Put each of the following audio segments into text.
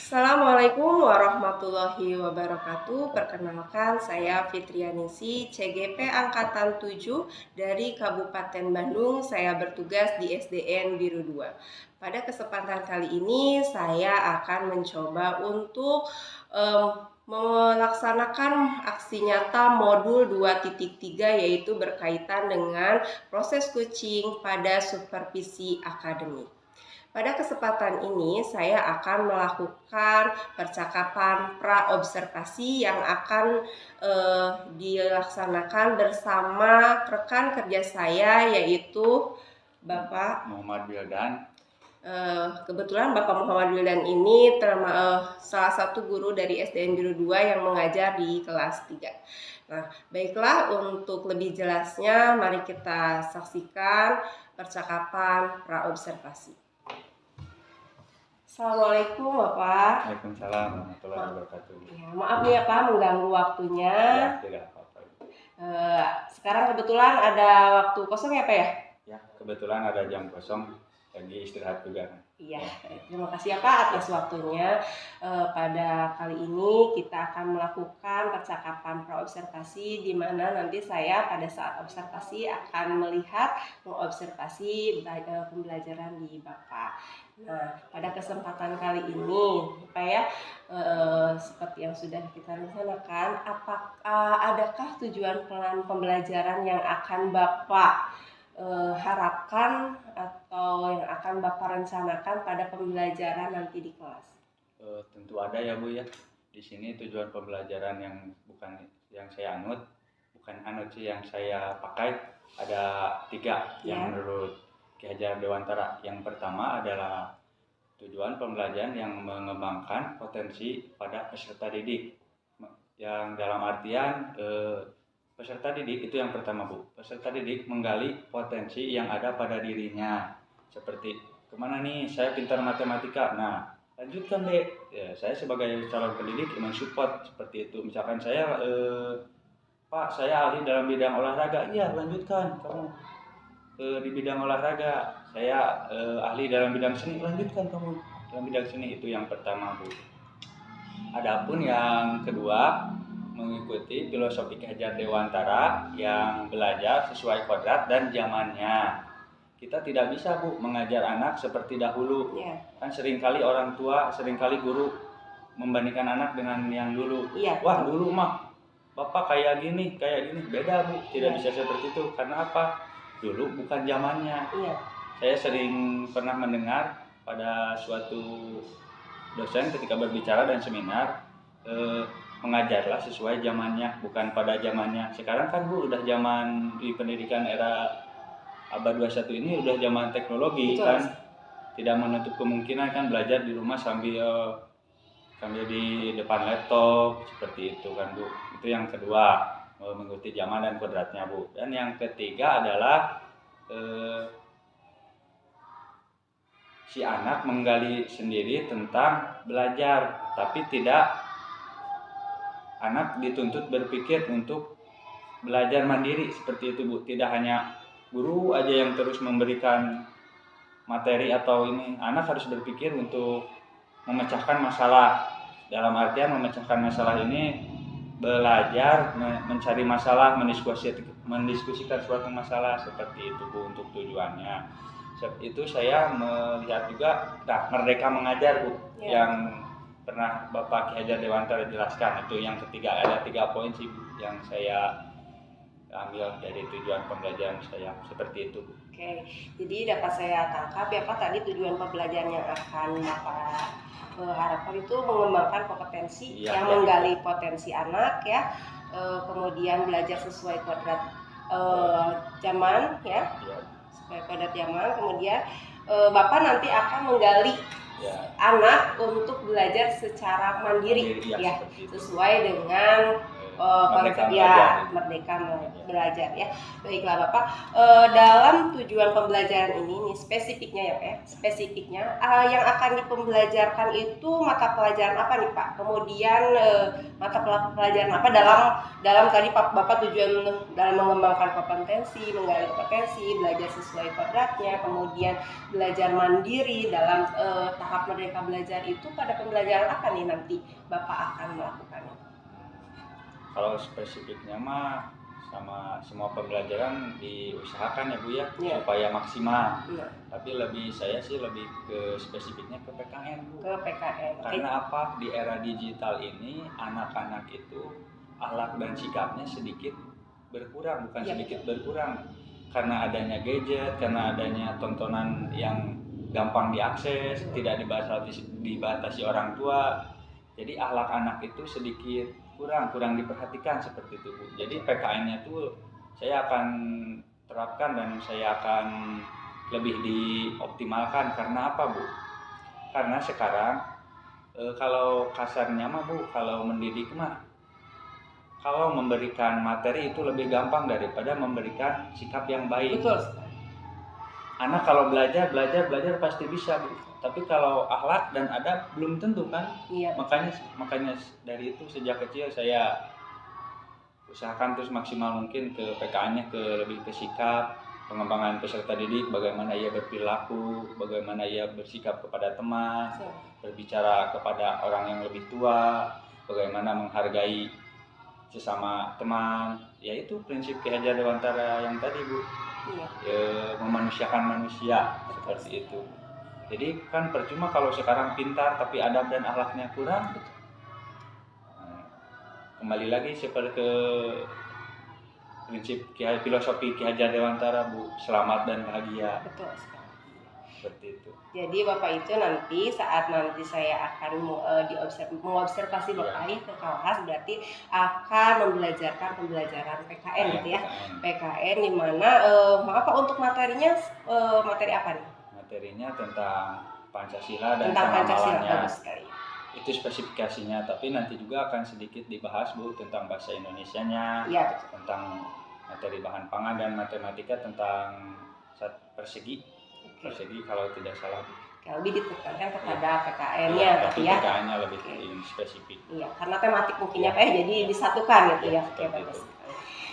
Assalamualaikum warahmatullahi wabarakatuh. Perkenalkan, saya Fitrianisi, CGP Angkatan 7 dari Kabupaten Bandung. Saya bertugas di SDN Biru 2. Pada kesempatan kali ini, saya akan mencoba untuk melaksanakan aksi nyata modul 2.3, yaitu berkaitan dengan proses coaching pada supervisi akademik. Pada kesempatan ini, saya akan melakukan percakapan pra-observasi yang akan dilaksanakan bersama rekan kerja saya, yaitu Bapak Muhammad Wildan. Kebetulan Bapak Muhammad Wildan ini salah satu guru dari SDN Biru 2 yang mengajar di kelas 3. Nah, baiklah, untuk lebih jelasnya, mari kita saksikan percakapan pra-observasi. Assalamualaikum Bapak. Waalaikumsalam warahmatullahi wabarakatuh. Ya, maaf nih ya Pak mengganggu waktunya. Ya, tidak apa-apa. Sekarang kebetulan ada waktu kosong ya Pak ya? Ya, kebetulan ada jam kosong, lagi istirahat juga. Iya, terima kasih ya Pak atas waktunya. Pada kali ini kita akan melakukan percakapan pra-observasi, di mana nanti saya pada saat observasi akan melihat mengobservasi pembelajaran di Bapak. Nah, pada kesempatan kali ini, Pak ya, seperti yang sudah kita rencanakan, adakah tujuan plan pembelajaran yang akan Bapak harapkan atau yang akan Bapak rencanakan pada pembelajaran nanti di kelas? Tentu ada ya Bu ya. Di sini tujuan pembelajaran yang saya anut, yang saya pakai ada 3 yang menurut Ki Hajar Dewantara. Yang pertama adalah tujuan pembelajaran yang mengembangkan potensi pada peserta didik. Yang dalam artian peserta didik itu yang pertama Bu. Peserta didik menggali potensi yang ada pada dirinya. Seperti kemana nih saya pintar matematika. Nah lanjutkan deh. Ya, saya sebagai calon pendidik mensupport seperti itu. Misalkan saya Pak saya ahli dalam bidang olahraga. Iya lanjutkan kamu di bidang olahraga. Saya ahli dalam bidang seni. Lanjutkan kamu dalam bidang seni. Itu yang pertama Bu. Adapun yang kedua, mengikuti filosofi Ki Hajar Dewantara yang belajar sesuai kodrat dan zamannya. Kita tidak bisa Bu mengajar anak seperti dahulu. Kan seringkali orang tua, seringkali guru membandingkan anak dengan yang dulu. Wah dulu mah Bapak kayak gini. Beda Bu, tidak bisa seperti itu. Karena apa? Dulu bukan zamannya. Saya sering pernah mendengar pada suatu dosen ketika berbicara dan seminar, mengajarlah sesuai zamannya, bukan pada zamannya. Sekarang kan Bu udah zaman di pendidikan era abad 21 ini udah zaman teknologi. Betul. Kan tidak menutup kemungkinan kan belajar di rumah sambil di depan laptop seperti itu kan Bu. Itu yang kedua, mengikuti zaman dan kodratnya Bu. Dan yang ketiga adalah si anak menggali sendiri tentang belajar, tapi tidak anak dituntut berpikir untuk belajar mandiri seperti itu Bu. Tidak hanya guru aja yang terus memberikan materi atau ini, anak harus berpikir untuk memecahkan masalah. Dalam artian memecahkan masalah ini belajar mencari masalah, mendiskusikan suatu masalah seperti itu Bu untuk tujuannya. Itu saya melihat juga Merdeka Mengajar Bu, yang pernah Bapak Ki Hajar Dewantara jelaskan. Itu yang ketiga, ada 3 poin sih Bu yang saya ambil dari tujuan pembelajaran saya seperti itu Bu. Oke, jadi dapat saya tangkap ya Pak, tadi tujuan pembelajaran yang akan Bapak harapkan itu mengembangkan kompetensi yang menggali potensi anak ya, kemudian belajar sesuai kodrat zaman ya. Pada zaman, kemudian Bapak nanti akan menggali anak untuk belajar secara mandiri ya, sesuai dengan Merdeka konsep belajar. ya merdeka belajar ya. Baiklah Bapak, dalam tujuan pembelajaran ini nih spesifiknya ya Pak ya, spesifiknya yang akan dipembelajarkan itu mata pelajaran apa nih Pak? Kemudian mata pelajaran apa dalam tadi Bapak tujuan dalam mengembangkan kompetensi, menggali kompetensi, belajar sesuai kodratnya, kemudian belajar mandiri dalam tahap merdeka belajar itu pada pembelajaran apa nih nanti Bapak akan melakukannya? Kalau spesifiknya mah sama semua pembelajaran diusahakan ya Bu ya, supaya maksimal. Tapi saya sih lebih ke spesifiknya ke PKN Bu. Ke PKN. Karena apa? Di era digital ini anak-anak itu akhlak dan sikapnya sedikit berkurang, bukan sedikit berkurang. Karena adanya gadget, karena adanya tontonan yang gampang diakses, tidak dibatasi orang tua. Jadi akhlak anak itu sedikit kurang diperhatikan seperti itu Bu. Jadi PKN-nya tuh saya akan terapkan dan saya akan lebih dioptimalkan. Karena apa Bu? Karena sekarang kalau kasarnya mah Bu, kalau mendidik mah, kalau memberikan materi itu lebih gampang daripada memberikan sikap yang baik. Betul. Anak kalau belajar pasti bisa Bu. Tapi kalau akhlak dan adab belum tentu kan. Iya. Makanya dari itu sejak kecil saya usahakan terus maksimal mungkin ke PKN-nya lebih ke sikap, pengembangan peserta didik, bagaimana ia berperilaku, bagaimana ia bersikap kepada teman, berbicara kepada orang yang lebih tua, bagaimana menghargai sesama teman. Yaitu prinsip Ki Hajar Dewantara yang tadi Bu. Iya. Memanusiakan manusia seperti itu. Jadi kan percuma kalau sekarang pintar tapi adab dan akhlaknya kurang. Kembali lagi seperti ke prinsip filosofi Ki Hajar Dewantara Bu, selamat dan bahagia. Betul sekali. Seperti itu. Jadi Bapak itu nanti saat saya akan mengobservasi Bapak ke kelas berarti akan membelajarkan pembelajaran PKN gitu ya. PKN di mana maaf Pak, untuk materinya materi apa nih? Materinya tentang Pancasila dan pengamalannya. Itu spesifikasinya, tapi nanti juga akan sedikit dibahas Bu tentang bahasa Indonesianya, tentang materi bahan pangan dan matematika tentang persegi kalau tidak salah Bu. Lebih ditekankan kepada PKN-nya tapi ya. PKN-nya lebih spesifik. Iya, karena tematik mungkinnya Pak jadi disatukan gitu ya. Oke, bagus.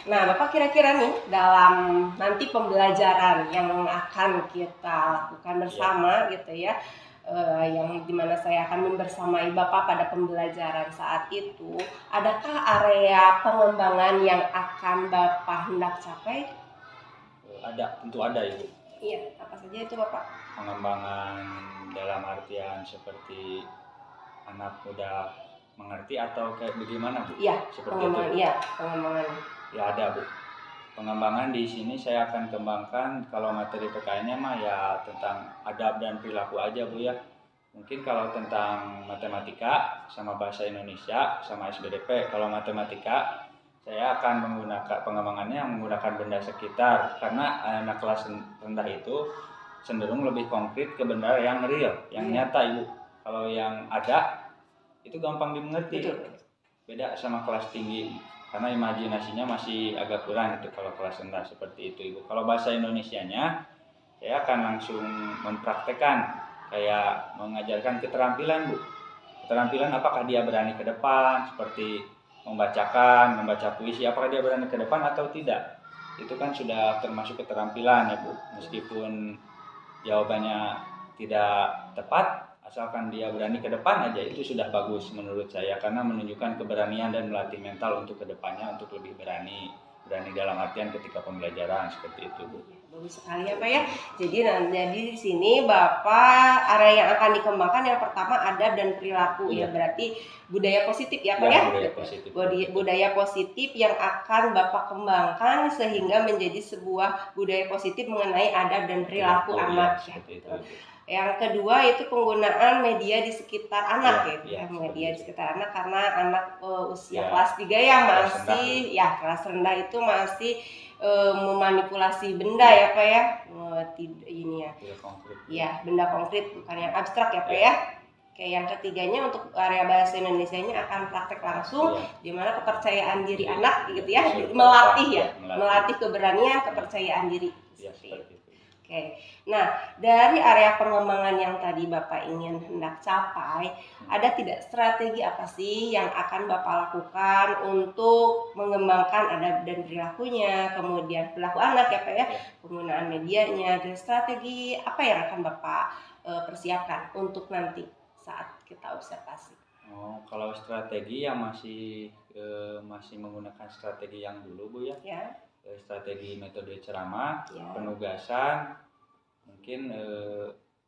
Nah, Bapak kira-kira nih dalam nanti pembelajaran yang akan kita lakukan bersama gitu ya, yang dimana saya akan membersamai Bapak pada pembelajaran saat itu, adakah area pengembangan yang akan Bapak hendak capai? Ada, tentu ada Ibu. Iya, apa saja itu Bapak? Pengembangan dalam artian seperti anak muda mengerti atau kayak bagaimana Bu? Iya, pengembangan. Iya, pengembangan. Ya ada Bu. Pengembangan di sini saya akan kembangkan kalau materi PKN-nya mah ya tentang adab dan perilaku aja Bu ya. Mungkin kalau tentang matematika sama bahasa Indonesia sama SBDP, kalau matematika saya akan menggunakan pengembangannya menggunakan benda sekitar karena anak kelas rendah itu cenderung lebih konkret ke benda yang real, yang nyata Ibu. Kalau yang ada itu gampang dimengerti. Beda sama kelas tinggi. Karena imajinasinya masih agak kurang itu kalau kelas rendah seperti itu Ibu. Kalau bahasa Indonesianya saya akan langsung mempraktekkan kayak mengajarkan keterampilan Bu. Keterampilan apakah dia berani ke depan seperti membaca puisi, apakah dia berani ke depan atau tidak. Itu kan sudah termasuk keterampilan ya Bu. Meskipun jawabannya tidak tepat, asalkan dia berani ke depan aja itu sudah bagus menurut saya karena menunjukkan keberanian dan melatih mental untuk kedepannya untuk lebih berani dalam artian ketika pembelajaran seperti itu Bu. Bagus sekali ya Pak ya. Jadi di sini Bapak area yang akan dikembangkan yang pertama adab dan perilaku ya berarti budaya positif ya Pak ya. Budaya positif yang akan Bapak kembangkan sehingga menjadi sebuah budaya positif mengenai adab dan perilaku anak ya. Yang kedua itu penggunaan media di sekitar anak media di sekitar anak karena anak usia kelas 3 yang masih kelas rendah itu masih memanipulasi benda ya Pak ya. Ini ya. Benda konkret bukan yang abstrak ya Pak ya. Oke, yang ketiganya untuk area bahasa Indonesianya akan praktek langsung, di mana kepercayaan diri anak gitu ya, melatih keberanian, kepercayaan diri. Seperti itu. Oke, nah dari area pengembangan yang tadi Bapak ingin hendak capai, ada tidak strategi apa sih yang akan Bapak lakukan untuk mengembangkan adab dan perilakunya, kemudian perilaku anak ya Pak ya, penggunaan medianya, dan strategi apa yang akan Bapak persiapkan untuk nanti saat kita observasi? Oh, kalau strategi yang masih menggunakan strategi yang dulu Bu ya. Strategi metode ceramah, penugasan, mungkin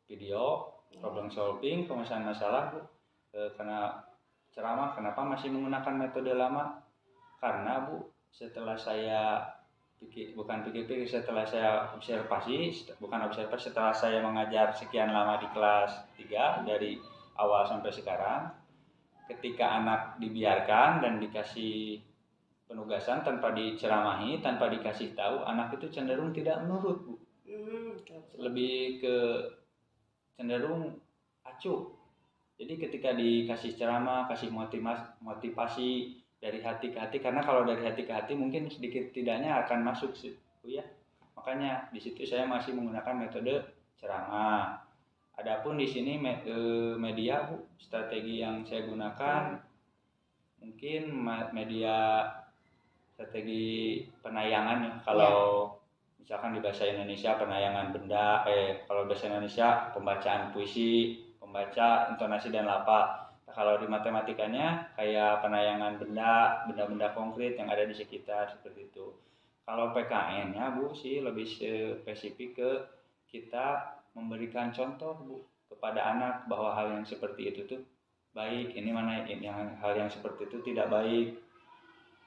video, problem solving, pemecahan masalah Bu. Karena ceramah kenapa masih menggunakan metode lama? Karena Bu, setelah saya setelah saya setelah saya mengajar sekian lama di kelas 3 dari awal sampai sekarang, ketika anak dibiarkan dan dikasih penugasan tanpa diceramahi, tanpa dikasih tahu, anak itu cenderung tidak menurut Bu. Lebih ke cenderung acuh. Jadi ketika dikasih ceramah, kasih motivasi dari hati ke hati, karena kalau dari hati ke hati mungkin sedikit tidaknya akan masuk sih Bu ya. Makanya di situ saya masih menggunakan metode ceramah. Adapun di sini media Bu, strategi yang saya gunakan mungkin media strategi penayangan ya. Kalau misalkan di bahasa Indonesia penayangan benda, kalau bahasa Indonesia pembacaan puisi, pembaca, intonasi dan lapa. Nah, kalau di matematikanya kayak penayangan benda-benda konkret yang ada di sekitar seperti itu. Kalau PKN-nya Bu sih lebih spesifik ke kita memberikan contoh Bu kepada anak bahwa hal yang seperti itu tuh baik, ini mana yang hal yang seperti itu tidak baik,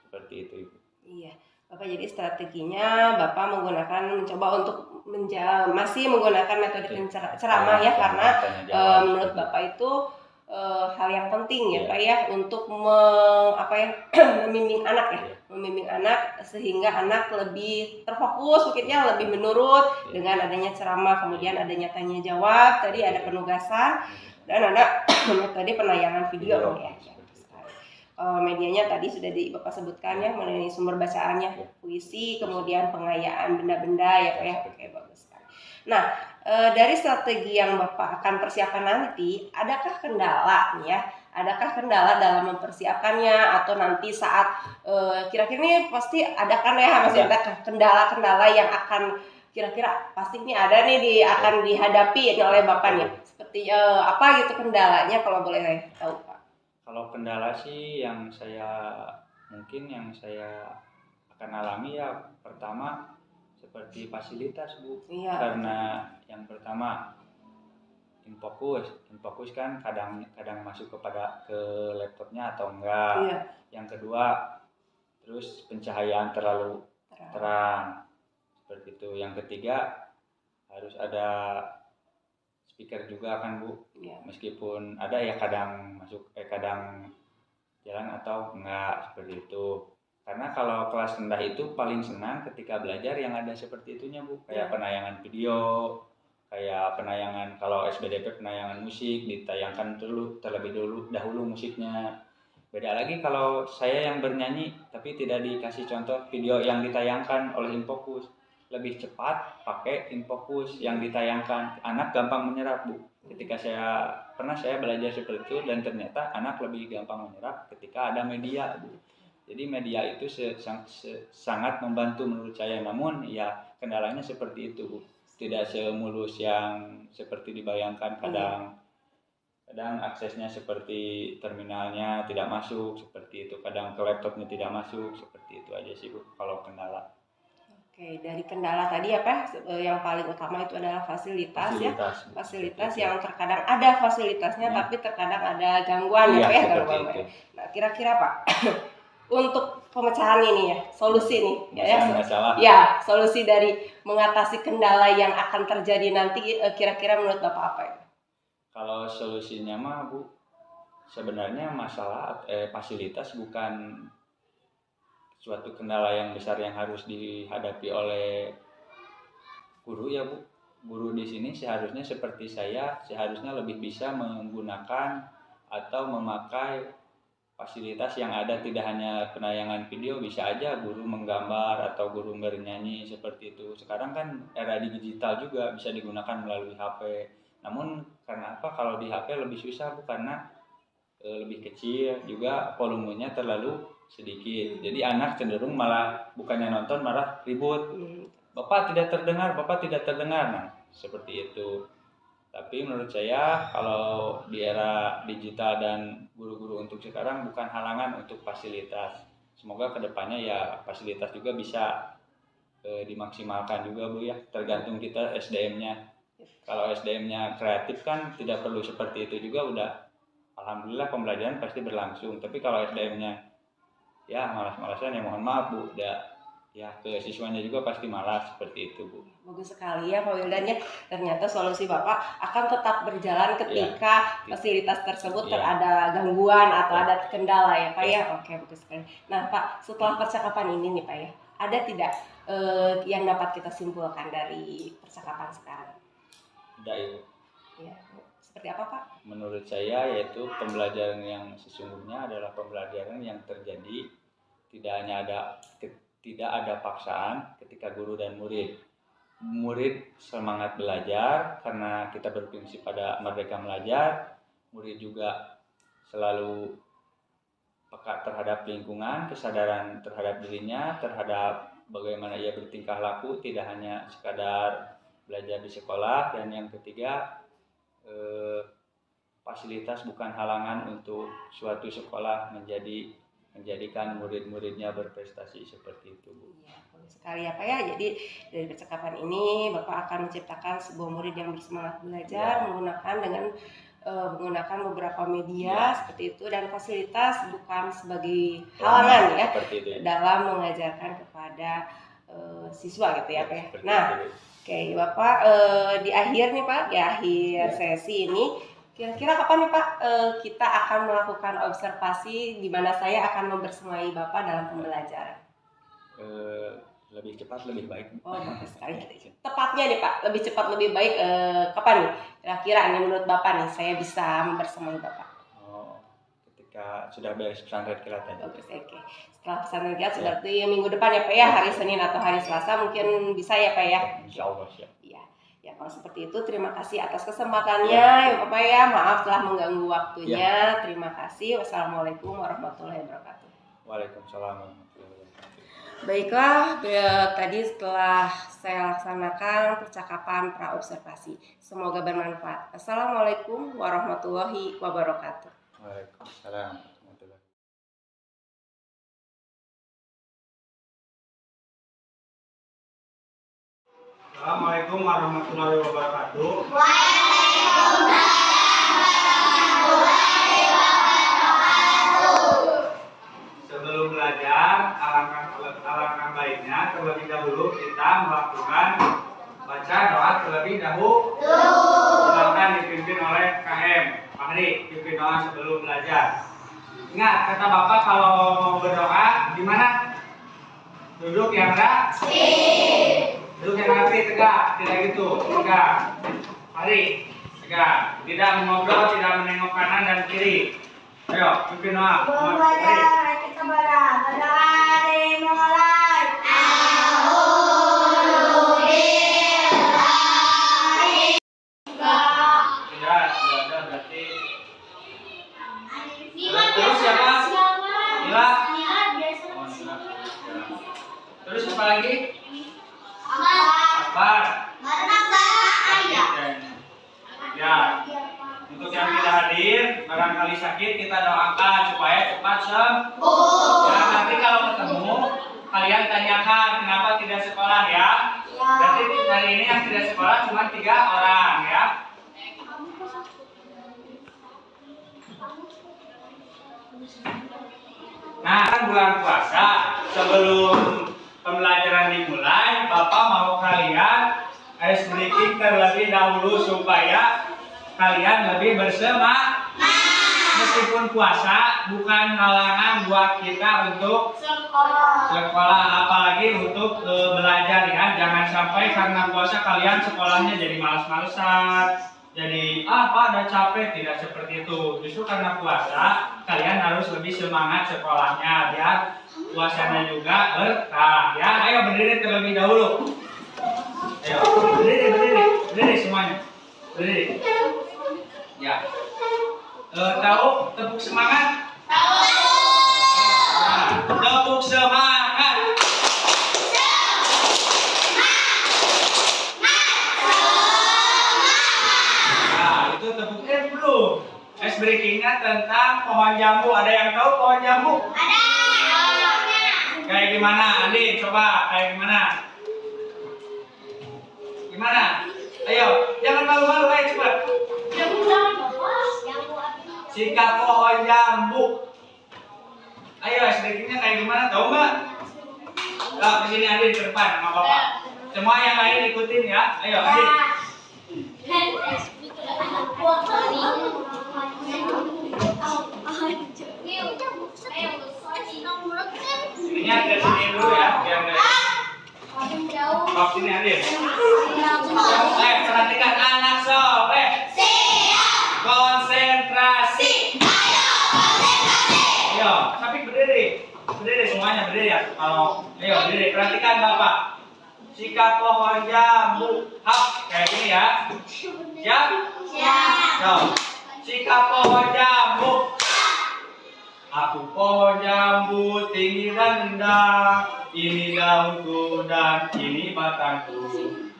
seperti itu Ibu. Iya, Bapak jadi strateginya Bapak mencoba untuk masih menggunakan metode ceramah ya, karena menurut Bapak itu hal yang penting ya Pak ya, untuk membimbing anak ya, membimbing anak sehingga anak lebih terfokus, mungkinnya lebih menurut dengan adanya ceramah, kemudian adanya tanya jawab, tadi ada penugasan dan ada metode penayangan video ya. Medianya tadi sudah Bapak sebutkan ya, mengenai sumber bacaannya, puisi, kemudian pengayaan benda-benda ya Pak ya. Oke, bagus sekali. Nah, dari strategi yang Bapak akan persiapkan nanti, adakah kendala nih ya? Adakah kendala dalam mempersiapkannya, atau nanti saat kira-kira ini pasti ada kan ya, masih ada kendala-kendala yang akan kira-kira pasti ini ada nih akan dihadapi oleh Bapaknya. Seperti apa gitu kendalanya kalau boleh tahu Pak? Kalau kendala sih yang saya akan alami ya, pertama seperti fasilitas Bu. Karena yang pertama infokus kan kadang masuk ke laptopnya atau enggak. Yang kedua terus pencahayaan terlalu terang seperti itu. Yang ketiga harus ada speaker juga kan Bu, meskipun ada ya kadang jalan atau enggak, seperti itu. Karena kalau kelas rendah itu paling senang ketika belajar yang ada seperti itunya Bu, kayak penayangan video, kayak penayangan kalau SBDP penayangan musik ditayangkan terlebih dahulu musiknya. Beda lagi kalau saya yang bernyanyi tapi tidak dikasih contoh video yang ditayangkan oleh Infokus. Lebih cepat pakai Infokus yang ditayangkan, anak gampang menyerap Bu. Ketika saya belajar seperti itu, dan ternyata anak lebih gampang menyerap ketika ada media Bu. Jadi media itu sangat membantu menurut saya, namun ya kendalanya seperti itu Bu. Tidak semulus yang seperti dibayangkan, kadang aksesnya seperti terminalnya tidak masuk seperti itu, kadang ke laptopnya tidak masuk, seperti itu aja sih Bu kalau kendala. Oke, dari kendala tadi apa yang paling utama itu adalah fasilitas ya. Fasilitas yang terkadang ada fasilitasnya tapi terkadang ada gangguan ya gangguan. Nah, kira-kira Pak untuk pemecahan ini ya, solusi nih ya, solusi dari mengatasi kendala yang akan terjadi nanti kira-kira menurut Bapak apa ya? Kalau solusinya mah Bu, sebenarnya masalah fasilitas bukan suatu kendala yang besar yang harus dihadapi oleh guru ya Bu. guru di sini seharusnya seperti saya, seharusnya lebih bisa menggunakan atau memakai fasilitas yang ada, tidak hanya penayangan video, bisa aja guru menggambar atau guru bernyanyi seperti itu. Sekarang kan era digital juga bisa digunakan melalui HP. Namun karena apa, kalau di HP lebih susah Bu, karena lebih kecil juga, volumenya terlalu sedikit. Jadi anak cenderung malah bukannya nonton malah ribut. Bapak tidak terdengar, Bapak tidak terdengar. Nah, seperti itu. Tapi menurut saya kalau di era digital dan guru-guru untuk sekarang bukan halangan untuk fasilitas. Semoga kedepannya ya fasilitas juga bisa dimaksimalkan juga Bu ya. Tergantung kita SDM-nya. Kalau SDM-nya kreatif kan tidak perlu seperti itu juga, udah alhamdulillah pembelajaran pasti berlangsung. Tapi kalau SDM-nya ya malas-malasan, ya mohon maaf Bu, udah ya ke siswanya juga pasti malas seperti itu Bu. Bagus sekali ya Pak Wildan ya, ternyata solusi Bapak akan tetap berjalan ketika fasilitas tersebut ada gangguan atau ada kendala ya Pak ya. Oke, bagus sekali. Nah Pak, setelah percakapan ini nih Pak ya, ada tidak yang dapat kita simpulkan dari percakapan sekarang? Ada Ibu. Ya, seperti apa Pak? Menurut saya yaitu pembelajaran yang sesungguhnya adalah pembelajaran yang terjadi tidak ada paksaan ketika guru dan murid. Murid semangat belajar karena kita berprinsip pada merdeka belajar. Murid juga selalu peka terhadap lingkungan, kesadaran terhadap dirinya, terhadap bagaimana ia bertingkah laku, tidak hanya sekadar belajar di sekolah. Dan yang ketiga, fasilitas bukan halangan untuk suatu sekolah menjadikan murid-muridnya berprestasi seperti itu Bu. Iya, bagus sekali ya Pak ya. Jadi dari percakapan ini Bapak akan menciptakan sebuah murid yang bersemangat belajar menggunakan beberapa media seperti itu, dan fasilitas bukan sebagai halangan ya dalam mengajarkan kepada siswa gitu ya Pak ya. Nah, oke Bapak, di akhir nih Pak, di akhir sesi ini kira-kira kapan nih Pak kita akan melakukan observasi di mana saya akan membersamai Bapak dalam pembelajaran? Lebih cepat lebih baik. Oh, bagus sekali. Tepatnya nih Pak, lebih cepat lebih baik kapan nih? Kira-kira nih menurut Bapak nih saya bisa membersamai Bapak? Oh, ketika sudah beres pesantren kilat tadi. Oke. Setelah pesantren kilat sudah minggu depan ya Pak ya, hari Senin atau hari Selasa mungkin bisa ya Pak ya? Insya Allah siap. Iya. Ya kalau seperti itu, terima kasih atas kesempatannya ya Bapak ya. Maaf telah mengganggu waktunya. Terima kasih. Wassalamualaikum warahmatullahi wabarakatuh. Waalaikumsalam warahmatullahi wabarakatuh. Baiklah, tadi setelah saya laksanakan percakapan pra-observasi. Semoga bermanfaat. Assalamualaikum warahmatullahi wabarakatuh. Waalaikumsalam warahmatullahi wabarakatuh. Assalamualaikum warahmatullahi wabarakatuh. Sebelum belajar, alangkah baiknya terlebih dahulu kita melakukan baca doa terlebih dahulu. Silakan dipimpin oleh KM. Pak Hadi, pimpin doa sebelum belajar. Ingat, kata Bapak kalau mau berdoa gimana? Duduk yang rapi. Duduk yang rapi, tegak, tidak gitu, tegak. Mari, tegak. Tidak mengobrol, tidak menengok kanan dan kiri. Ayo, pimpin doa. Mari. Kita berdoa dimulai. Tidak ada berarti. Terus siapa? Mila. Oh, Mila. Terus apa lagi? Akbar. Ya. Untuk yang tidak hadir, barangkali sakit, kita doakan supaya cepat sembuh. Ya, nanti kalau ketemu, kalian tanyakan kenapa tidak sekolah ya. Berarti hari ini yang tidak sekolah cuma 3 orang ya. Nah, kan bulan puasa, sebelum pembelajaran dimulai, Bapak mau kalian ice breaking terlebih dahulu supaya kalian lebih bersemangat. meskipun puasa bukan halangan buat kita untuk sekolah, apalagi untuk belajar ya. Jangan sampai karena puasa kalian sekolahnya jadi malas-malesan. Jadi ada capek, tidak seperti itu. Justru karena puasa kalian harus lebih semangat sekolahnya biar puasanya juga berkah ya. Ayo berdiri terlebih dahulu. Ayo berdiri semuanya. Berdiri. Ya. Tahu tepuk semangat? Tahu. Tepuk semangat. Nah, itu tepuk belum. Ice breakingnya tentang pohon jambu. Ada yang tahu pohon jambu? Ada. Kayak gimana? Andi, coba kayak gimana? Gimana? Ayo, jangan malu-malu, ayo coba. Sikat pohon jambu. Ayo, sedikitnya kayak gimana? Tahu nggak? Nah, kesini Andi ke depan sama bapak. Semua yang lain ikutin ya. Ayo, Andi. Ininya ke sini dulu ya, biar nggak. Stop sini Andi. Perhatikan anak soleh. Konsentrasi. Ayo, tapi berdiri semuanya berdiri ya. Ayo berdiri, perhatikan bapak. Sikat pohon jambu, kayak gini ya. Siap? Siap. Sikat pohon jambu. Aku pohon jambu tinggi dan rendah. Ini daunku dan ini batangku.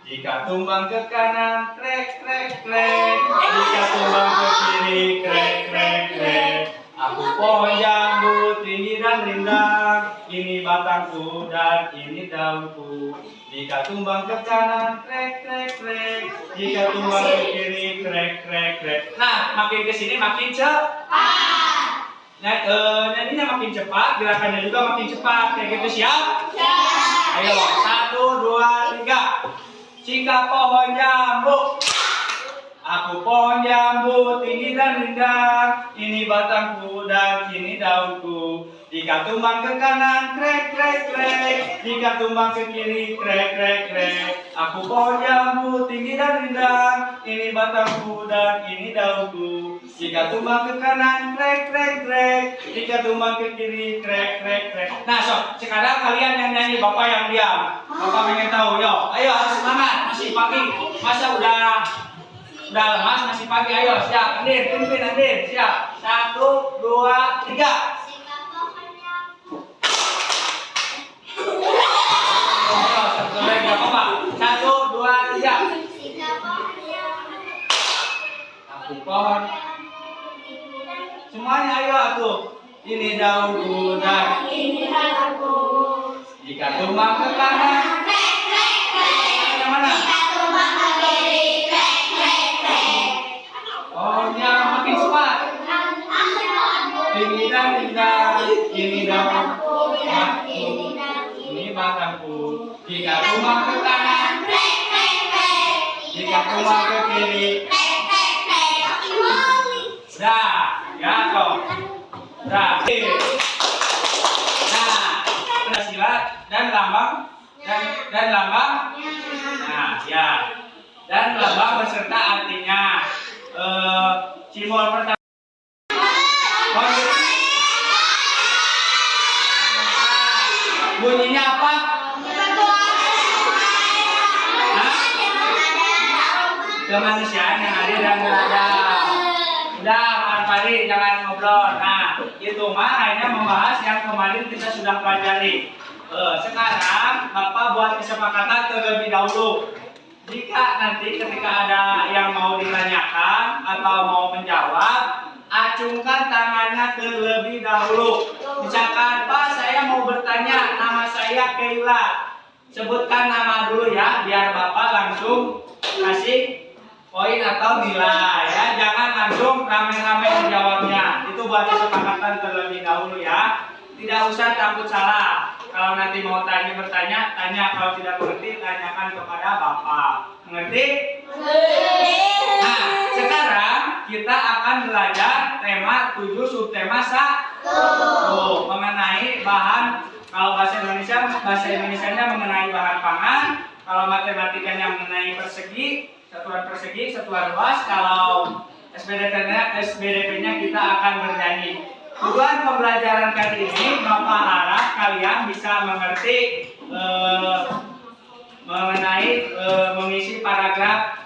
Jika tumbang ke kanan, krek krek krek. Jika tumbang ke kiri, krek krek krek. Aku pohon jambu tinggi dan rindang. Ini batangku dan ini daunku. Jika tumbang ke kanan, krek krek krek. Jika tumbang ke kiri, krek krek krek. Nah, makin kesini makin cepat. Nyanyinya makin cepat, gerakannya juga makin cepat. Kayak gitu, siap? Siap. Ayo, 1, 2, 3. Jika pohon jambu. Aku pohon jambu tinggi dan rindang. Ini batangku dan ini daunku. Jika tumbang ke kanan, krek krek krek. Jika tumbang ke kiri, krek krek krek. Aku pohon jambu tinggi dan rindang. Ini batangku dan ini daunku. Jika tumbang ke kanan, krek krek krek. Jika tumbang ke kiri, krek krek krek. Nah, sekarang kalian yang nyanyi, bapak yang diam. Bapak pengen tahu, yo. Ayo harus semangat, masih pagi. Masa udah lemas, masih pagi. Ayo, siap. Andir, pimpin Andir, siap. 1, 2, 3. Ayo, satu lagi, gak apa-apa. 1, 2, 3. Aku pohon. Semuanya ayo atuh. Ini daunku dan ini daunku. Jika tumbang ke kanan, krek krek krek. Mana? Jika tumbang ke kiri, krek krek krek. Pohonnya makin cepat. Tinggi dan indah. Ini daunku dan ini batangku. Jika tumbang ke kanan, krek krek krek. Jika tumbang ke kiri, krek krek krek. Dah. Ya, toh. Nah, silat dan lambang dan lambang. Nah, ya. Dan lambang beserta artinya. Simbol pertama. Bunyinya apa? Kemanusiaan yang adil dan beradab. Udah, Mas Fari, jangan ngobrol. Nah, itu mah hanya membahas yang kemarin kita sudah pelajari. Sekarang Bapak buat kesepakatan terlebih dahulu. Jika nanti ketika ada yang mau ditanyakan atau mau menjawab, acungkan tangannya terlebih dahulu. Misalkan, Pak, saya mau bertanya, nama saya Keila. Sebutkan nama dulu ya, biar Bapak langsung kasih poin atau nilai ya. Jangan langsung rame-rame menjawabnya. Itu buat kesepakatan terlebih dahulu ya. Tidak usah takut salah. Kalau nanti mau bertanya, tanya. Kalau tidak mengerti, tanyakan kepada Bapak. Mengerti? Nah, sekarang kita akan akan belajar tema 7 subtema 1 mengenai bahan. Kalau bahasa Indonesianya mengenai bahan pangan. Kalau matematikanya mengenai persegi, satuan luas. Kalau SBDP-nya kita akan bernyanyi. Tujuan pembelajaran kali ini, Bapak harap kalian bisa mengerti mengenai mengisi paragraf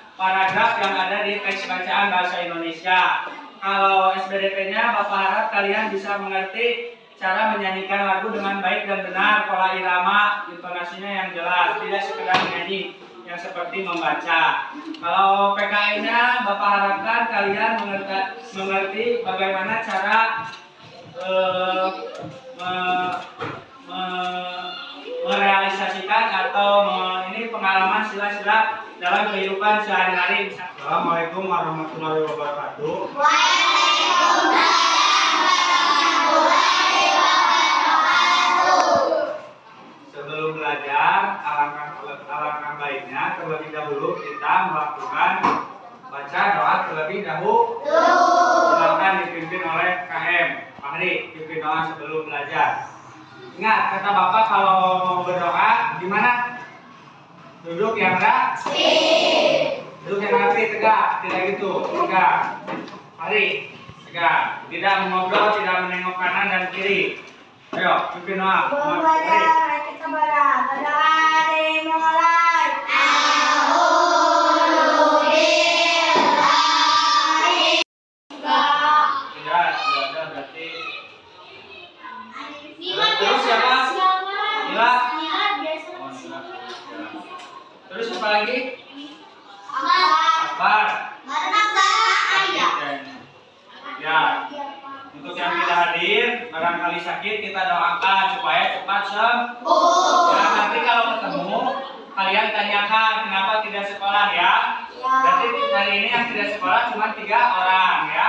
yang ada di teks bacaan bahasa Indonesia. Kalau SBDP-nya, Bapak harap kalian bisa mengerti cara menyanyikan lagu dengan baik dan benar, pola irama, intonasinya yang jelas, tidak sekedar menyanyi yang seperti membaca. Kalau PKN-nya, Bapak harapkan kalian mengerti bagaimana cara merealisasikan atau ini pengalaman sila-sila dalam kehidupan sehari-hari. Assalamualaikum warahmatullahi wabarakatuh. Sebelum belajar, alangkah baiknya terlebih dahulu kita melakukan baca doa terlebih dahulu. Silakan dipimpin oleh KM. Pak Hadi, pimpin doa sebelum belajar. Ingat, kata Bapak kalau mau berdoa gimana? Duduk yang rapi. Duduk yang rapi, tegak, tidak gitu, tegak. Hari, tegak. Tidak mengobrol, tidak menengok kanan dan kiri. Ayo, pimpin doa. Belajar kita berdoa dimulai. Tidak ada berarti. Terus siapa? Mila. Oh, Mila. Terus apa lagi? Akbar. Ya. Untuk yang tidak hadir, barangkali sakit, kita doakan supaya cepat sembuh. Ya, nanti kalau ketemu, kalian tanyakan kenapa tidak sekolah ya. Berarti hari ini yang tidak sekolah cuma 3 orang ya.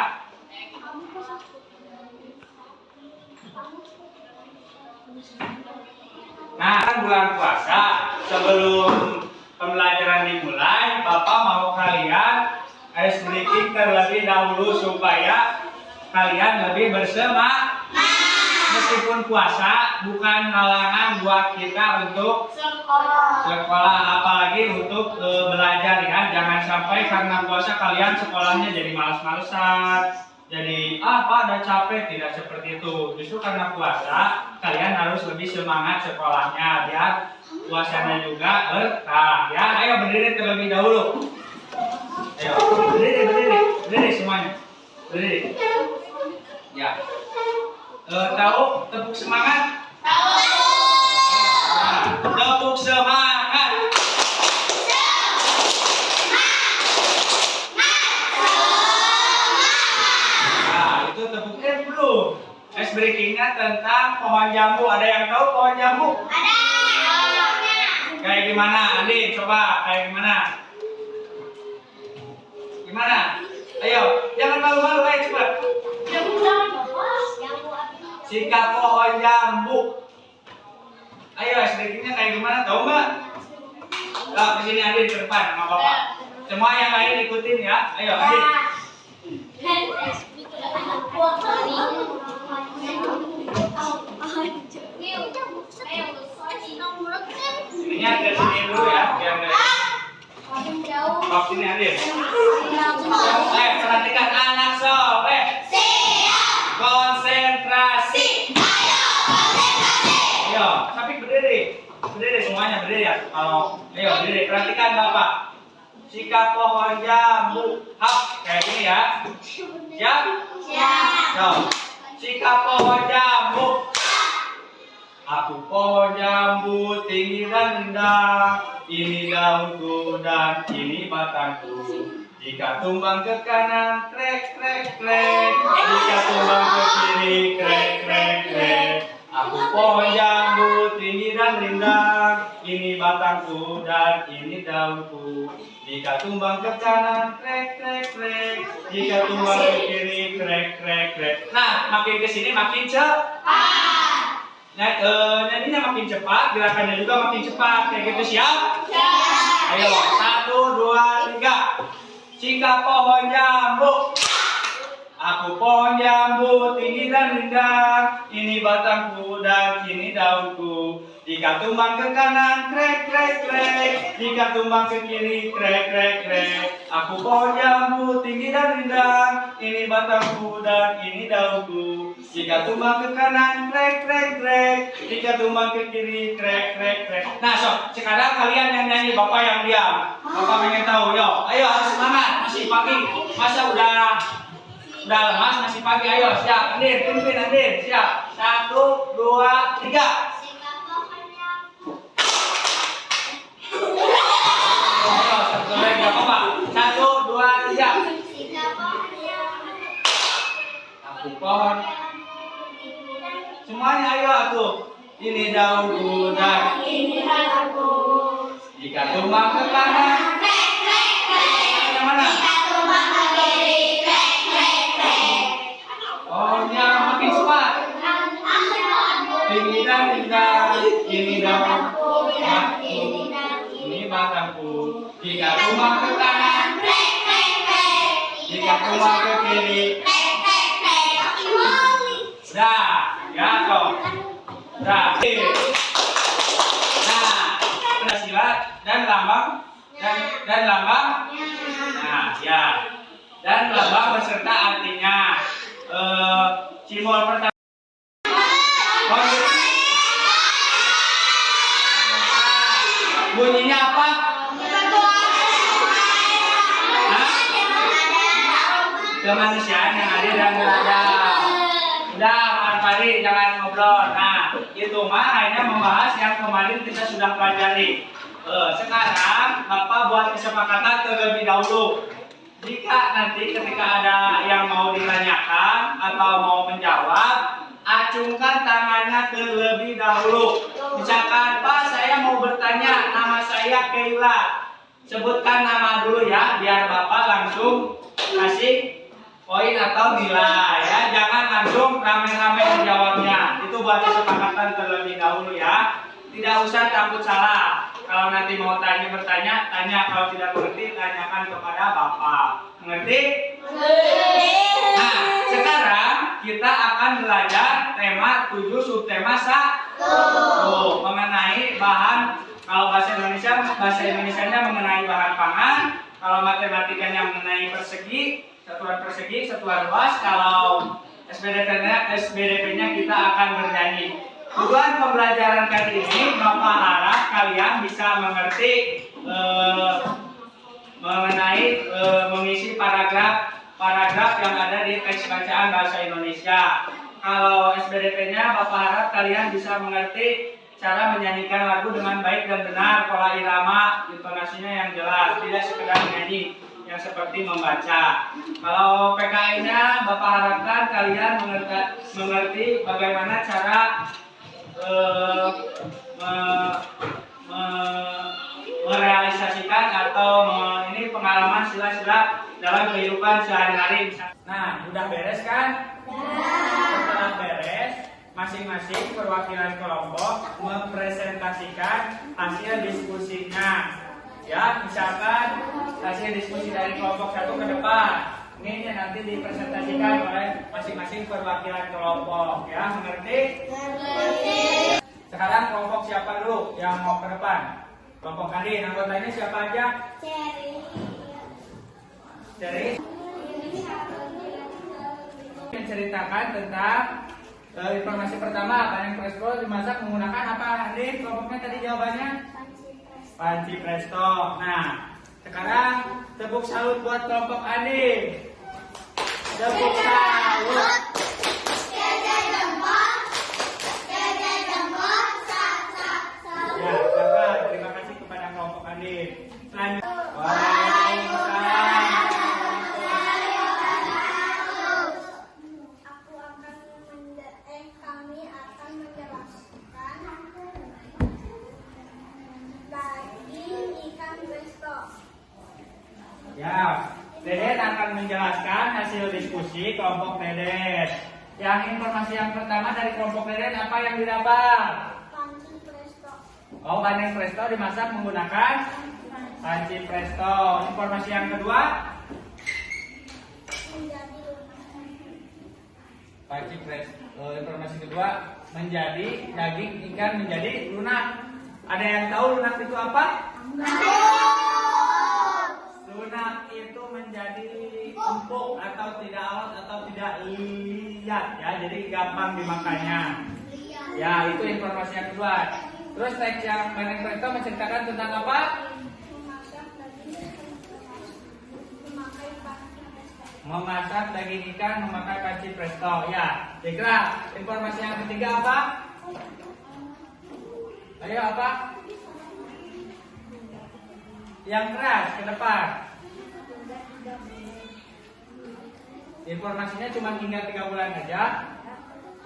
Nah, kan bulan puasa, sebelum pembelajaran dimulai, Bapak mau kalian ice breaking terlebih dahulu supaya kalian lebih bersemangat. Meskipun puasa bukan halangan buat kita untuk sekolah, apalagi untuk belajar ya. Jangan sampai karena puasa kalian sekolahnya jadi malas-malesan. Jadi ada capek, tidak seperti itu. Justru karena puasa kalian harus lebih semangat sekolahnya biar puasanya juga berkah ya. Ayo berdiri terlebih dahulu. Ayo berdiri semuanya. Berdiri. Ya. Tahu tepuk semangat? Tahu. Tepuk semangat. Itu tepuknya belum. Ice breakingnya tentang pohon jambu. Ada yang tahu pohon jambu? Ada. Kayak gimana? Andi, coba kayak gimana? Gimana? Ayo, jangan malu-malu, ayo coba. Sikat pohon jambu. Ayo, ice breakingnya kayak gimana? Tahu nggak? Nah, kesini Andi ke depan sama Bapak. Semua yang lain ikutin ya. Ayo, Andi. Ininya ke sini dulu ya, biar nggak. Stop sini Andi. Perhatikan anak soleh. Konsentrasi. Ayo, tapi berdiri semuanya berdiri ya. Ayo berdiri. Perhatikan Bapak. Sikat pohon jambu. Hap, kayak gini ya. Siap? Siap. Sikat pohon jambu. Aku pohon jambu tinggi dan rendah. Ini daunku dan ini batangku. Jika tumbang ke kanan, krek krek krek. Jika tumbang ke kiri, krek krek krek. Aku pohon jambu tinggi dan rindang. Ini batangku dan ini daunku. Jika tumbang ke kanan, krek krek krek. Jika tumbang ke kiri, krek krek krek. Nah, makin kesini makin cepat. Nyanyinya makin cepat, gerakannya juga makin cepat. Kayak gitu siap? Siap. Ayo, 1, 2, 3. Jika pohon jambu. Aku pohon jambu tinggi dan rindang, ini batangku dan ini daunku. Jika tumbang ke kanan, krek krek krek. Jika tumbang ke kiri, krek krek krek. Aku pohon jambu tinggi dan rindang, ini batangku dan ini daunku. Jika tumbang ke kanan, krek krek krek. Jika tumbang ke kiri, krek krek krek. Nah, so sekarang kalian yang nyanyi, bapak yang diam. Bapak pengen tahu, yo, ayo harus semangat. Masih pagi, masa udah lemas, masih pagi. Ayo siap, Andin, pimpin Andin, siap. 1, 2, 3. Ayo, satu lagi, gak apa-apa. 1, 2, 3. Aku pohon. Semuanya ayo atuh. Ini daunku dan Ini daunku. jika tumbang ke kanan, yang mana? Pohonnya makin cepat. Tinggi dan rindang, ini daunku, ini batangku. Jika tumbang ke kanan, jika tumbang ke kiri, dah, ya toh, dah. Nah, silat dan lambang dan lambang. Nah, ya. Dan lambang beserta artinya. Simbol pertama. Bunyinya apa? Hah? Kemanusiaan yang adil dan beradab. Udah, Pak Fari, jangan ngobrol. Nah, itu mah hanya membahas yang kemarin kita sudah pelajari. Sekarang Bapak buat kesepakatan terlebih dahulu. Jika nanti ketika ada yang mau ditanyakan atau mau menjawab, acungkan tangannya terlebih dahulu. Misalkan, Pak, saya mau bertanya, nama saya Keila. Sebutkan nama dulu ya, biar Bapak langsung kasih poin atau nilai ya. Jangan langsung rame-rame menjawabnya. Itu buat kesepakatan terlebih dahulu ya. Tidak usah takut salah. Kalau nanti mau bertanya, tanya. Kalau tidak mengerti, tanyakan kepada Bapak. Mengerti? Nah, sekarang kita akan belajar tema 7 subtema 1 mengenai bahan. Kalau bahasa Indonesianya mengenai bahan pangan. Kalau matematikanya mengenai persegi, satuan persegi, satuan luas. Kalau SBDP-nya kita akan bernyanyi. Tujuan pembelajaran kali ini, Bapak harap kalian bisa mengerti mengenai mengisi paragraf yang ada di teks bacaan bahasa Indonesia. Kalau SBDP-nya, Bapak harap kalian bisa mengerti cara menyanyikan lagu dengan baik dan benar, pola irama, intonasinya yang jelas, tidak sekedar menyanyi yang seperti membaca. Kalau PKI-nya, Bapak harapkan kalian mengerti bagaimana cara merealisasikan atau ini pengalaman sila-sila dalam kehidupan sehari-hari. Nah, udah beres kan? Setelah beres, masing-masing perwakilan kelompok mempresentasikan hasil diskusinya. Ya, misalkan hasil diskusi dari kelompok 1 ke depan. Ini nanti dipresentasikan oleh masing-masing perwakilan kelompok. Ya, mengerti? Sekarang kelompok siapa dulu yang mau ke depan? Kelompok kali, anggotanya siapa aja? Ceri. Menceritakan tentang informasi pertama, panen presto dimasak menggunakan apa? Andi, kelompoknya tadi jawabannya? Panci presto. Nah, sekarang tepuk salut buat kelompok Andi. Tepuk salut. Ya, Kakak, terima kasih kepada kelompok Andi. Selanjutnya, Waalaikumsalam. Kami akan menjelaskan daging ikan presto. Ya, Deden akan menjelaskan hasil diskusi kelompok Deden. Yang informasi yang pertama dari kelompok Deden apa yang didapat? Panci presto. Oh, panen presto dimasak menggunakan panci presto. Informasi yang kedua? Menjadi lunak. panci presto. Informasi kedua, menjadi daging ikan menjadi lunak. Ada yang tahu lunak itu apa? Lunak itu menjadi empuk atau tidak awet atau tidak lihat ya, jadi gampang dimakannya. Ya, itu informasi yang kedua. Terus teks yang Bandeng Presto menceritakan tentang apa? Memasak daging ikan memakai panci presto. Memasak daging ikan memakai panci presto. Ya, Dikra, informasi yang ketiga apa? Ayo apa? Yang keras ke depan. Informasinya cuma hingga 3 bulan aja.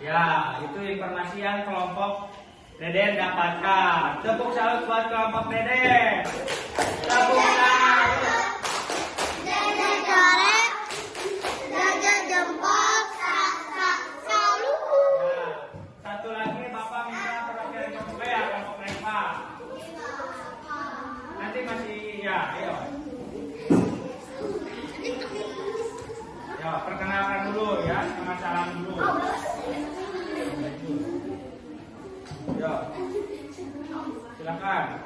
Ya, itu informasi yang kelompok Deden dapatkan. Tepuk salut buat kelompok Deden. Tepuk salut. Dede goreng, dede jempol, salu. Ya, satu lagi Bapak minta perwakilan kelompok B ya, kelompok Reva. Nanti masih ya, ayo. Ya, perkenalkan dulu ya, sama salam dulu. Ya, silakan.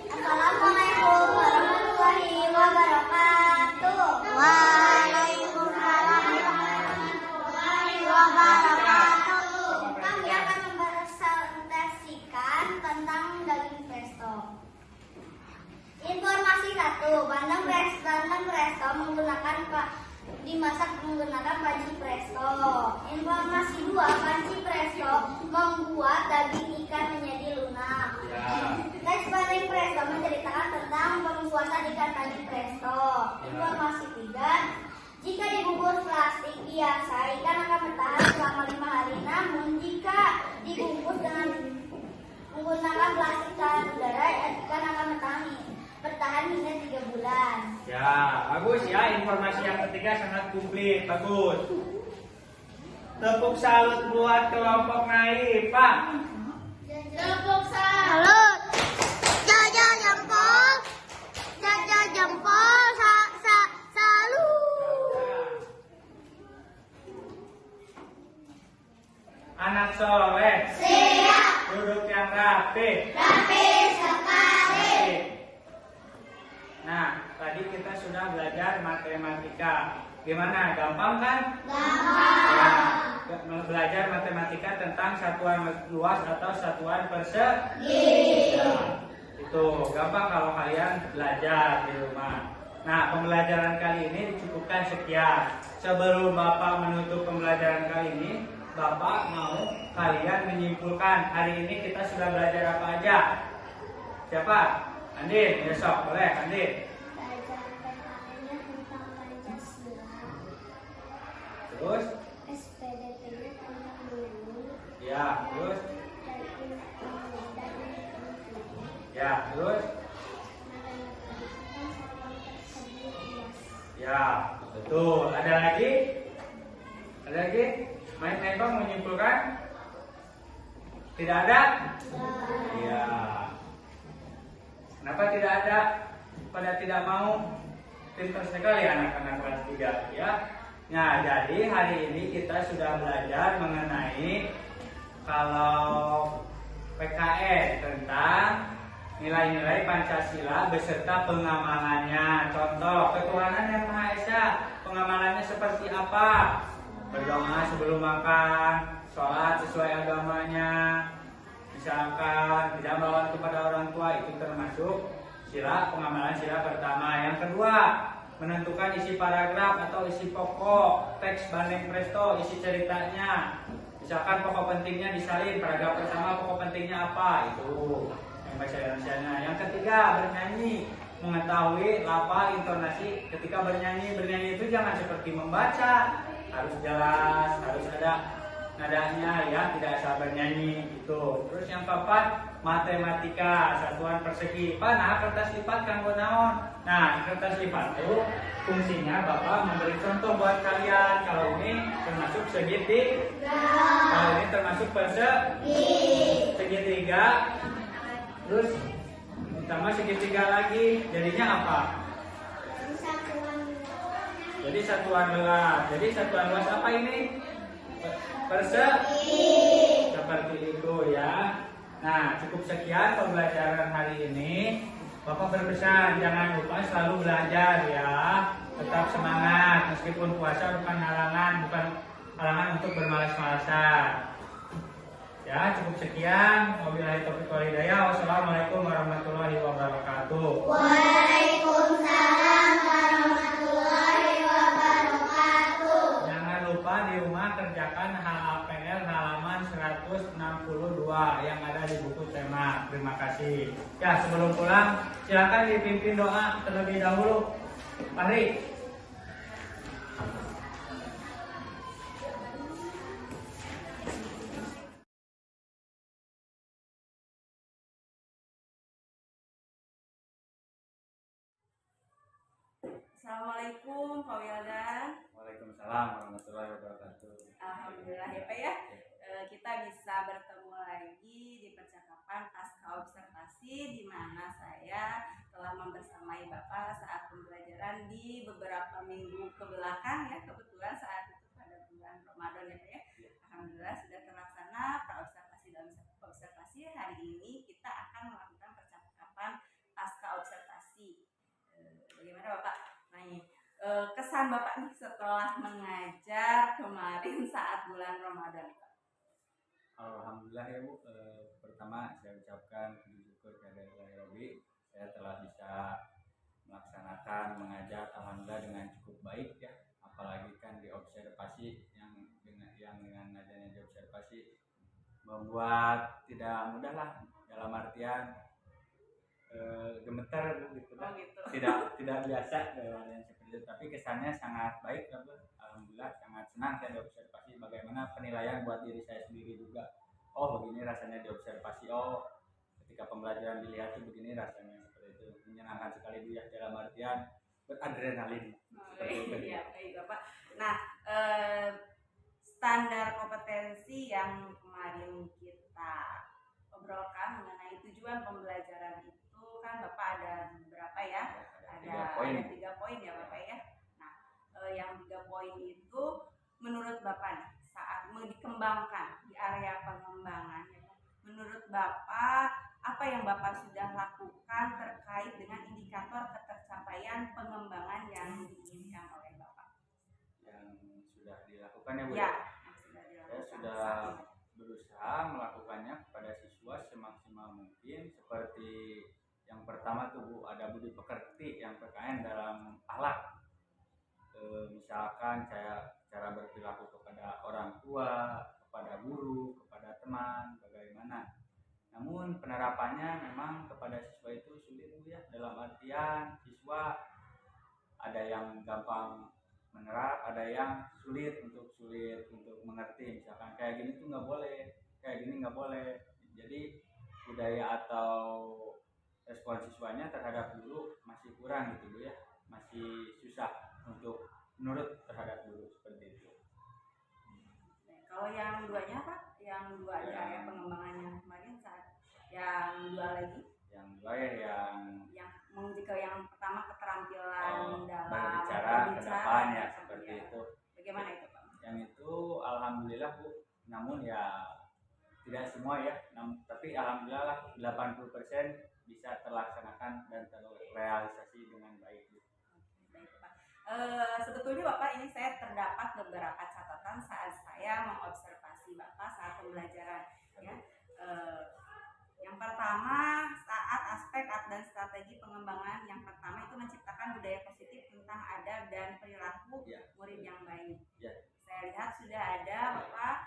Assalamualaikum warahmatullahi wabarakatuh. Waalaikumsalam warahmatullahi wabarakatuh. Kami akan mempresentasikan tentang daging presto. Informasi 1, bandeng presto menggunakan dimasak menggunakan panci presto. Informasi 2, panci presto membuat daging ikan menjadi lunak. Ya. Teks bandeng presto menceritakan tentang pembuatan ikan panci presto. Informasi 3, jika dibungkus plastik biasa, ikan akan bertahan selama 5 hari. Namun jika dibungkus dengan menggunakan plastik tahan udara, ikan akan bertahan hingga 3 bulan. Ya, bagus ya, informasi yang ketiga sangat komplit, bagus. Tepuk salut buat kelompok Naif, Pak. Tepuk salut. Jaja jempol. Jaja jempol. Salut. Anak soleh, Siap. duduk yang rapi. Rapi sekali. Nah, tadi kita sudah belajar matematika. Gimana? Gampang kan? Gampang. Ya, belajar matematika tentang satuan luas atau satuan persegi. Ya, itu gampang kalau kalian belajar di rumah. Nah, pembelajaran kali ini dicukupkan sekian. Sebelum Bapak menutup pembelajaran kali ini, Bapak mau kalian menyimpulkan hari ini kita sudah belajar apa aja. Siapa? Andin, besok boleh Andin. Belajar PKN-nya tentang Pancasila. Terus? SPDT-nya tentang dulu. Ya, terus? Dan Ya, terus? Ya, betul. Ada lagi? Ada lagi? Main-main Bang menyimpulkan? Tidak ada? Iya. Kenapa tidak ada? Pada tidak mau? Pintar sekali anak-anak kelas 3 ya. Nah, jadi hari ini kita sudah belajar mengenai kalau PKN tentang nilai-nilai Pancasila beserta pengamalannya. Contoh, ketuhanan yang Maha Esa, pengamalannya seperti apa? Berdoa sebelum makan, sholat sesuai agamanya, misalkan tidak melawan kepada orang tua, itu termasuk sila, pengamalan sila pertama. Yang kedua, menentukan isi paragraf atau isi pokok teks Bandeng Presto, isi ceritanya. Misalkan pokok pentingnya disalin, paragraf pertama pokok pentingnya apa, itu yang bahasa Indonesianya. Yang ketiga, bernyanyi, mengetahui lafal, intonasi ketika bernyanyi. Bernyanyi itu jangan seperti membaca, harus jelas, harus ada nadanya ya, tidak asal bernyanyi gitu. Terus yang keempat, matematika, satuan persegi. Nah, kertas lipat kanggo naon? Nah, kertas lipat itu fungsinya Bapak memberi contoh buat kalian. Kalau ini termasuk segitiga, kalau ini termasuk segitiga. Terus tambah segitiga lagi, jadinya apa? Jadi satuan luas. Jadi satuan luas apa ini? Seperti itu ya. Nah, cukup sekian pembelajaran hari ini. Bapak berpesan jangan lupa selalu belajar ya. Tetap semangat meskipun puasa bukan halangan untuk bermalas-malasan. Ya, cukup sekian. Wabillahi taufiq wal hidayah. Wassalamualaikum warahmatullahi wabarakatuh. Waalaikumsalam warahmatullahi wabarakatuh. Jangan lupa di rumah kerjakan HAPL halaman 162 yang ada di buku tema. Terima kasih. Ya, sebelum pulang silakan dipimpin doa terlebih dahulu. Mari. Assalamualaikum Pak Wildan. Waalaikumsalam warahmatullahi wabarakatuh. Alhamdulillah ya Pak ya. Kita bisa bertemu lagi di percakapan pasca observasi di mana saya telah membersamai Bapak saat pembelajaran di beberapa minggu ke belakang ya. Kebetulan saat itu pada bulan Ramadan ya Pak ya. Alhamdulillah sudah terlaksana praobservasi dan observasi. Hari ini kita akan melakukan percakapan pasca observasi. Bagaimana Bapak? Kesan Bapak nih setelah mengajar kemarin saat bulan Ramadan Pak? Alhamdulillah ya Bu. Pertama saya ucapkan puji syukur kehadirat Rabbi. Saya telah bisa melaksanakan mengajar alhamdulillah dengan cukup baik ya. Apalagi kan diobservasi yang dengan adanya diobservasi membuat tidak mudah lah dalam artian gemetar gitu lah. Oh, gitu. Tidak biasa dalam yang seperti itu, tapi kesannya sangat baik lah Bu. Alhamdulillah sangat senang saya diobservasi bagaimana penilaian buat diri saya sendiri juga. Oh begini rasanya diobservasi, oh ketika pembelajaran dilihat itu begini rasanya, seperti itu. Menyenangkan sekali Bu ya, dalam artian beradrenalin. Iya baik Bapak. Nah standar kompetensi yang kemarin kita obrolkan mengenai tujuan pembelajaran itu kan Bapak ada berapa ya? Ada 3 poin ya Bapak ya. Nah, yang 3 poin itu menurut Bapak nih, saat mau dikembangkan di area pengembangan ya, menurut Bapak apa yang Bapak sudah lakukan terkait dengan indikator ketercapaian pengembangan yang diinginkan oleh Bapak? Yang sudah dilakukan ya Bu? Ya, Saya sudah berusaha melakukannya kepada siswa semaksimal mungkin. Seperti yang pertama tuh Bu, ada budi pekerti yang PKN dalam akhlak. Misalkan cara berperilaku kepada orang tua, kepada guru, kepada teman, bagaimana. Namun penerapannya memang kepada siswa itu sulit Bu ya, dalam artian siswa ada yang gampang menerap, ada yang sulit untuk mengerti. Misalkan kayak gini tuh nggak boleh, kayak gini nggak boleh. Jadi budaya atau respon siswanya terhadap guru masih kurang gitu Bu ya, masih susah untuk menurut terhadap guru seperti itu. Kalau yang duanya Pak, yang dua aja ya pengembangannya kemarin saat yang dua lagi? Yang dua ya yang jika yang pertama keterampilan dalam berbicara ke depan ya seperti itu. Bagaimana itu Pak? Yang itu alhamdulillah Bu, namun ya tidak semua ya, tapi alhamdulillah 80% bisa terlaksanakan dan terrealisasi dengan baik. Baik Pak. Sebetulnya Bapak ini saya terdapat beberapa catatan saat saya mengobservasi Bapak saat pembelajaran ya. Yang pertama saat aspek dan strategi pengembangan yang pertama itu menciptakan budaya positif tentang adab dan perilaku murid yang baik. Saya lihat sudah ada Bapak,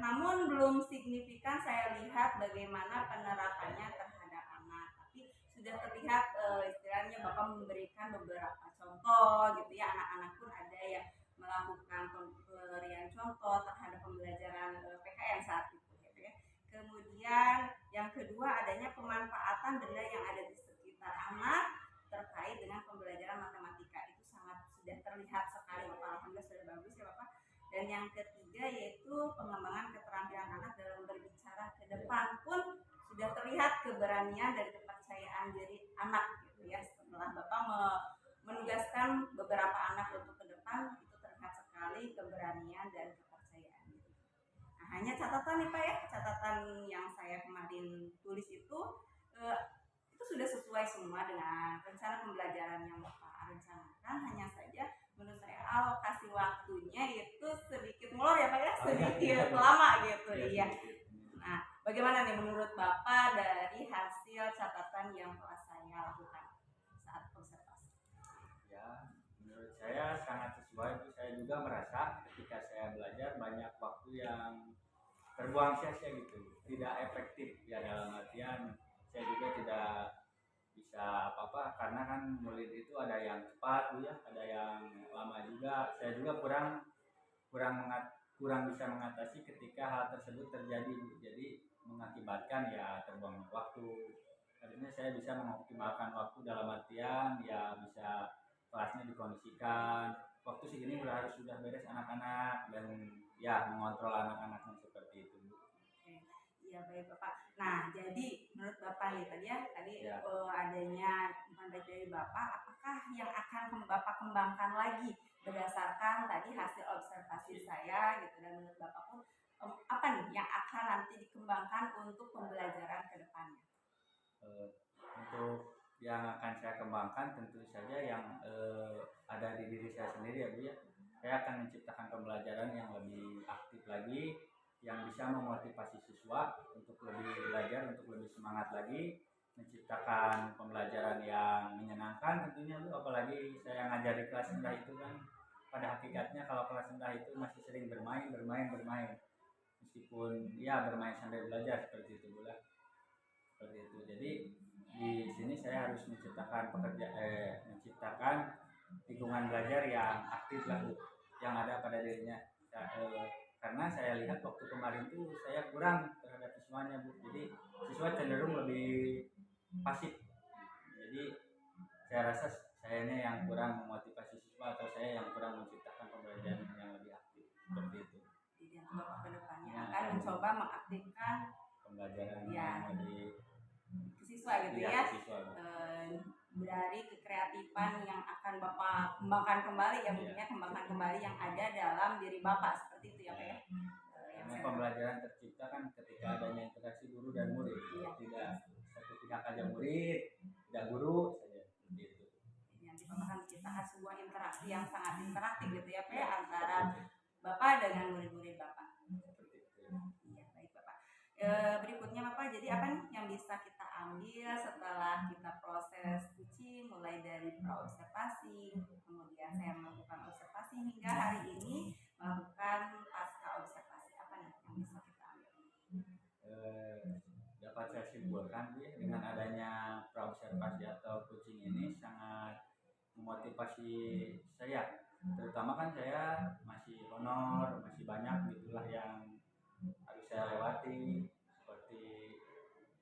namun belum signifikan saya lihat bagaimana penerapannya terhadap anak. Tapi sudah terlihat istilahnya Bapak memberikan beberapa contoh gitu ya, anak-anak pun ada yang melakukan pemberian contoh terhadap pembelajaran PKN saat itu gitu ya. Kemudian yang kedua adanya pemanfaatan benda yang ada di sekitar anak terkait dengan pembelajaran matematika, itu sangat sudah terlihat sekali Bapak, alhamdulillah sudah bagus ya Bapak. Dan yang ketiga yaitu pengembangan keterampilan anak dalam berbicara ke depan pun sudah terlihat keberanian dan kepercayaan diri anak gitu ya. Setelah Bapak menugaskan beberapa anak untuk ke depan, itu terlihat sekali keberanian dan kepercayaan hanya catatan nih Pak ya, catatan yang saya kemarin tulis itu sudah sesuai semua dengan rencana pembelajaran yang Bapak rencanakan. Hanya saja menurut saya alokasi waktunya itu sedikit molor ya Pak ya, sedikit lama gitu. Iya. Nah, bagaimana nih menurut Bapak dari hasil catatan yang telah saya lakukan saat observasi? Ya, menurut saya sangat sesuai. Saya juga merasa ketika saya belajar banyak waktu yang terbuang sia-sia gitu, tidak efektif ya, dalam artian saya juga tidak bisa apa-apa karena kan murid itu ada yang cepat Bu ya, ada yang lama juga. Saya juga kurang bisa mengatasi ketika hal tersebut terjadi Bu. Jadi mengakibatkan ya terbuang waktu. Artinya saya bisa mengoptimalkan waktu dalam artian ya bisa kelasnya dikondisikan. Waktu segini sudah beres anak-anak dan ya mengontrol anak-anaknya seperti itu Bu. Iya baik Bapak. Nah jadi menurut Bapak nih tadi Ya. Adanya bukan baik dari Bapak, apakah yang akan Bapak kembangkan lagi berdasarkan tadi hasil observasi saya gitu, dan menurut Bapak pun apa nih yang akan nanti dikembangkan untuk pembelajaran ke depannya? Untuk yang akan saya kembangkan tentu saja yang ada di diri saya sendiri ya Bu ya. Saya akan menciptakan pembelajaran yang lebih aktif lagi, yang bisa memotivasi siswa untuk lebih belajar, untuk lebih semangat lagi, menciptakan pembelajaran yang menyenangkan tentunya Bu. Apalagi saya ngajar di kelas rendah itu kan pada hakikatnya kalau kelas rendah itu masih sering bermain meskipun ya bermain sambil belajar seperti itu Bu lah. Seperti itu. Jadi di sini saya harus menciptakan lingkungan belajar yang aktif lah Bu, yang ada pada dirinya. Karena saya lihat waktu kemarin tuh saya kurang terhadap siswanya Bu. Jadi siswa cenderung lebih pasif. Jadi saya rasa saya ini yang kurang memotivasi siswa, atau saya yang kurang menciptakan pembelajaran yang lebih aktif seperti itu. Jadi Bapak ke depannya akan mencoba mengaktifkan pembelajaran ya, yang lebih siswa gitu ya, dari kekreatifan yang akan Bapak kembangkan kembali ya, mungkinnya kembangkan kembali yang ada dalam diri Bapak seperti itu ya Pak ya. Karena pembelajaran tercipta kan ketika adanya interaksi guru dan murid, tidak satu pihak aja murid, tidak guru saja seperti itu. Nanti Bapak akan menciptakan sebuah interaksi yang sangat interaktif gitu ya Pak ya, antara Bapak dengan murid-murid Bapak. Iya baik Bapak. Berikutnya Bapak, jadi apa nih yang bisa kita ambil setelah kita proses teaching, mulai dari praobservasi, kemudian saya melakukan observasi hingga hari ini melakukan pasca observasi, apa nih yang bisa kita ambil? Dapat saya simpulkan dengan adanya praobservasi atau coaching ini sangat memotivasi saya, terutama kan saya masih honor, masih banyak gitulah yang harus saya lewati, seperti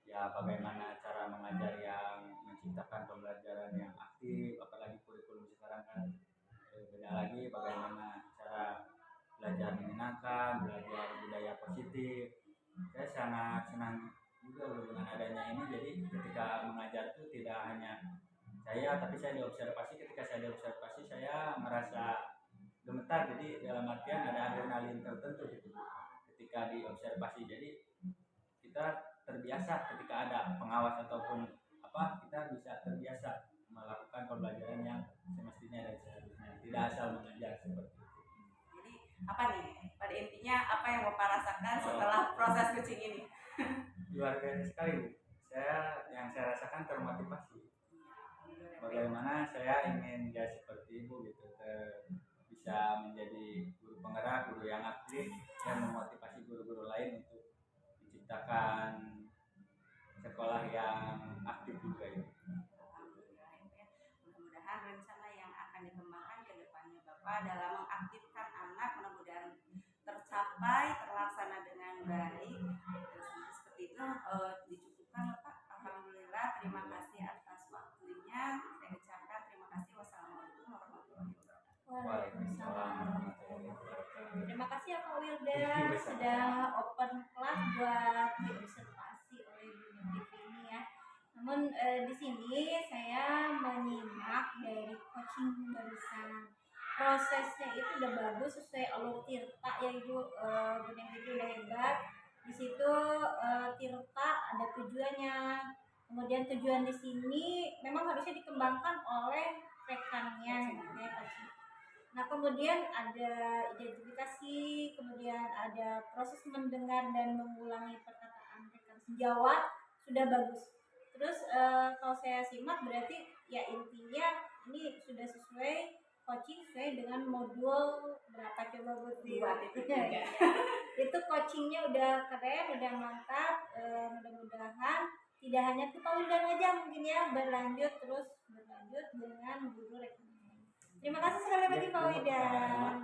ya bagaimana cara mengajar yang menciptakan pembelajaran yang aktif, apalagi kurikulum sekarang kan beda lagi, bagaimana cara belajar menyenangkan, belajar budaya positif. Saya sangat senang juga dengan adanya ini. Jadi ketika mengajar itu tidak hanya saya, tapi saya diobservasi. Ketika saya diobservasi saya merasa gemetar, jadi dalam artian ada adrenalin tertentu gitu ketika diobservasi. Jadi kita terbiasa ketika ada pengawas ataupun apa, kita bisa terbiasa melakukan pembelajaran yang semestinya dan seharusnya, tidak asal mengajar seperti itu. Jadi apa nih pada intinya apa yang Bapak rasakan setelah proses coaching ini? Luar biasa sekali Bu. Yang saya rasakan termotivasi. Bagaimana saya ingin ya seperti Ibu gitu, bisa menjadi guru penggerak, guru yang aktif, dan memotivasi guru-guru lain untuk menciptakan sekolah yang aktif juga ini. Mudah-mudahan rencana yang akan dikembangkan ke depannya Bapak dalam mengaktifkan anak mudah-mudahan tercapai, terlaksana dengan baik. Seperti itu dicukupkan Bapak. Alhamdulillah, terima kasih atas waktunya. Saya ucapkan terima kasih. Wassalamualaikum warahmatullahi wabarakatuh. Waalaikumsalam warahmatullahi wabarakatuh. Terima kasih ya Pak Wilda sudah open kelas buat diobservasi oleh Bu Nyotif ini ya. Namun di sini saya menyimak dari coaching barusan. prosesnya itu udah bagus sesuai alur Tirta ya Ibu. Bunda Fitri udah hebat di situ. Tirta ada tujuannya, kemudian tujuan di sini memang harusnya dikembangkan oleh rekannya gitu ya Kak. Nah kemudian ada identifikasi, kemudian ada proses mendengar dan mengulangi perkataan rekan sejawat sudah bagus. Terus kalau saya simak berarti ya intinya ini sudah sesuai coaching sesuai dengan modul berapa coba buat Dua itu titik tiga. itu coachingnya udah keren, udah mantap. Mudah-mudahan tidak hanya ke Pak Wildan aja mungkin ya, berlanjut dengan guru rekan. Terima kasih sekali lagi Pak Wildan.